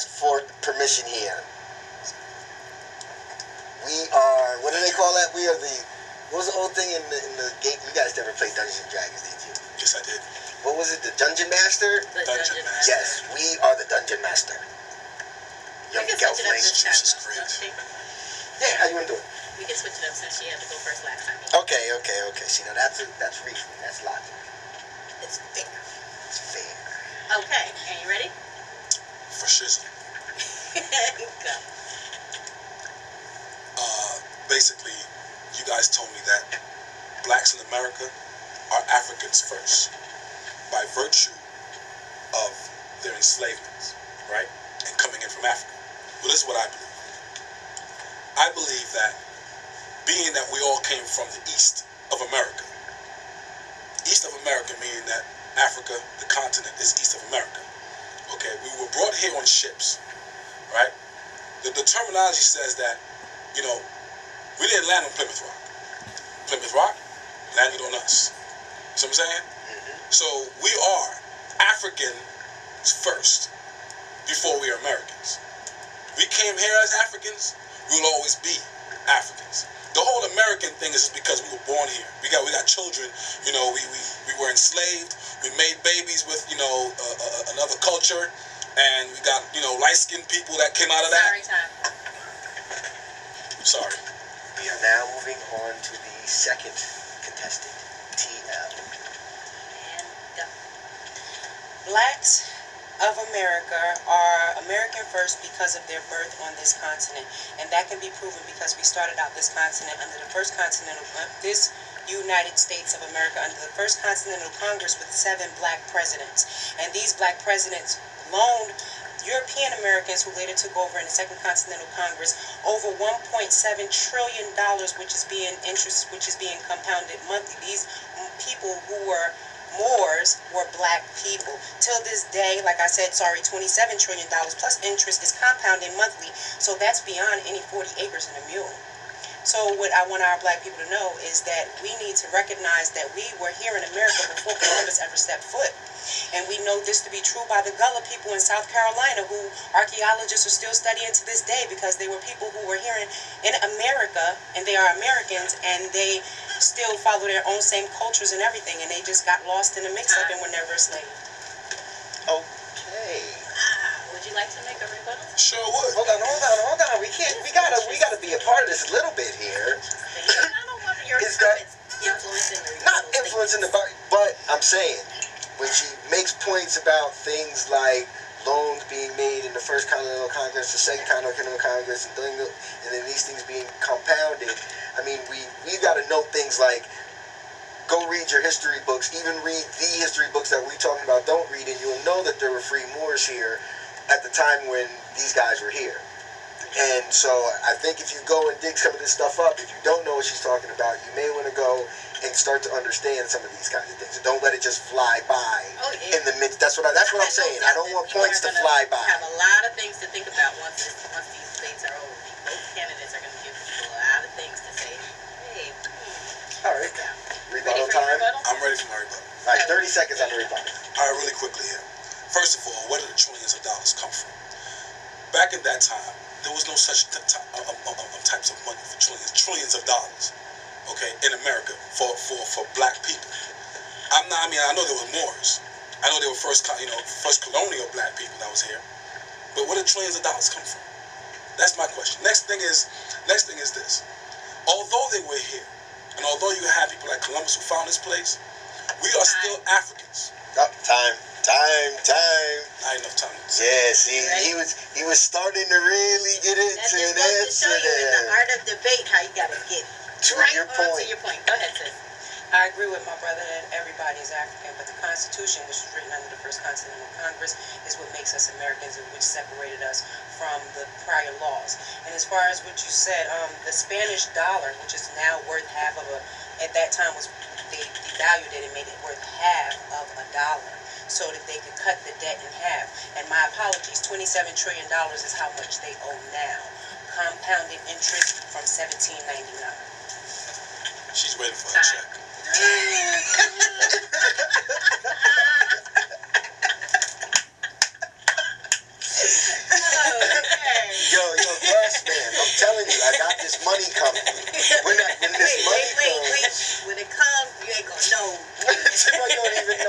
ask for permission here. We are, what do they call that? We are the, what was the old thing in the game? You guys never played Dungeons and Dragons, did you? Yes, I did. What was it, the Dungeon Master? The Dungeon Master. Yes, we are the Dungeon Master. Young We can switch it up Gelfling. this time, Jesus though, Christ. don't you think? Yeah, how you want to do it? We can switch it up since she had to go first last time. Okay. See, now that's reasoning. That's logic. It's fair. It's fair. Okay, and you ready? For shizzle. Go. Basically, you guys told me that blacks in America are Africans first by virtue of their enslavement, right? And coming in from Africa. Well, this is what I believe. I believe that being that we all came from the east of America, east of America meaning that Africa, the continent, is east of America. Okay, we were brought here on ships, right? The terminology says that, you know, we didn't land on Plymouth Rock. Plymouth Rock landed on us. See what I'm saying? Mm-hmm. So we are Africans first before we are Americans. We came here as Africans, we will always be Africans. The whole American thing is just because we were born here. We got children, you know, we were enslaved, we made babies with, you know, another culture, and we got, you know, light-skinned people that came out of that. Sorry, time. Sorry. We are now moving on to the second contestant, TL. And go. Blacks of America are American first because of their birth on this continent, and that can be proven because we started out this continent under the first continental, this United States of America under the first Continental Congress with 7 black presidents, and these black presidents loaned European Americans, who later took over in the Second Continental Congress, over $1.7 trillion, which is being compounded monthly. These people who were Moors were black people. Till this day, like I said, $27 trillion plus interest is compounding monthly, so that's beyond any 40 acres and a mule. So what I want our black people to know is that we need to recognize that we were here in America before Columbus ever stepped foot. And we know this to be true by the Gullah people in South Carolina, who archaeologists are still studying to this day, because they were people who were here in America, and they are Americans, and they still follow their own same cultures and everything, and they just got lost in the mix-up and were never enslaved. Okay. Would you like to make a rebuttal? Sure would. Hold on. We gotta be a part of this a little bit here. I don't want your Is that- comments influencing the Not influencing the body, but I'm saying, when she makes points about things like loans being made in the First Continental Congress, the Second Continental Congress, and then these things being compounded, I mean, we've got to note things like, go read your history books, even read the history books that we're talking about, don't read, and you'll know that there were free Moors here at the time when these guys were here. And so I think if you go and dig some of this stuff up, if you don't know what she's talking about, you may want to go and start to understand some of these kinds of things. And don't let it just fly by in the midst. That's what I'm saying. I don't want points to fly by. Have a lot of things to think about once these debates are over. Both candidates are going to give people a lot of things to say. Hey. All right. Ready Rebuttal for your time. rebuttal? I'm ready for my rebuttal. All right, 30 seconds on the rebuttal. All right, really quickly here. First of all, where did the trillions of dollars come from? Back in that time, there was no such types of money for trillions of dollars, okay, in America for black people. I know there were Moors. I know there were first colonial black people that was here. But where did trillions of dollars come from? That's my question. Next thing is this. Although they were here, and although you had people like Columbus who found this place, we are still Africans. Time. Not enough time. Yeah, see, he was starting to really get into That's just goes to show you in the art of debate how you gotta get To right your on point. to your point. Go ahead, sis. I agree with my brother that everybody is African, but the Constitution, which was written under the First Continental Congress, is what makes us Americans and which separated us from the prior laws. And as far as what you said, the Spanish dollar, which is now worth half of at that time they devalued it and made it worth half of a dollar, so that they could cut the debt in half. And my apologies, $27 trillion is how much they owe now. Compounded interest from 1799. She's waiting for a check. this money coming. When this money comes. Wait. When it comes, you ain't gonna know. You don't even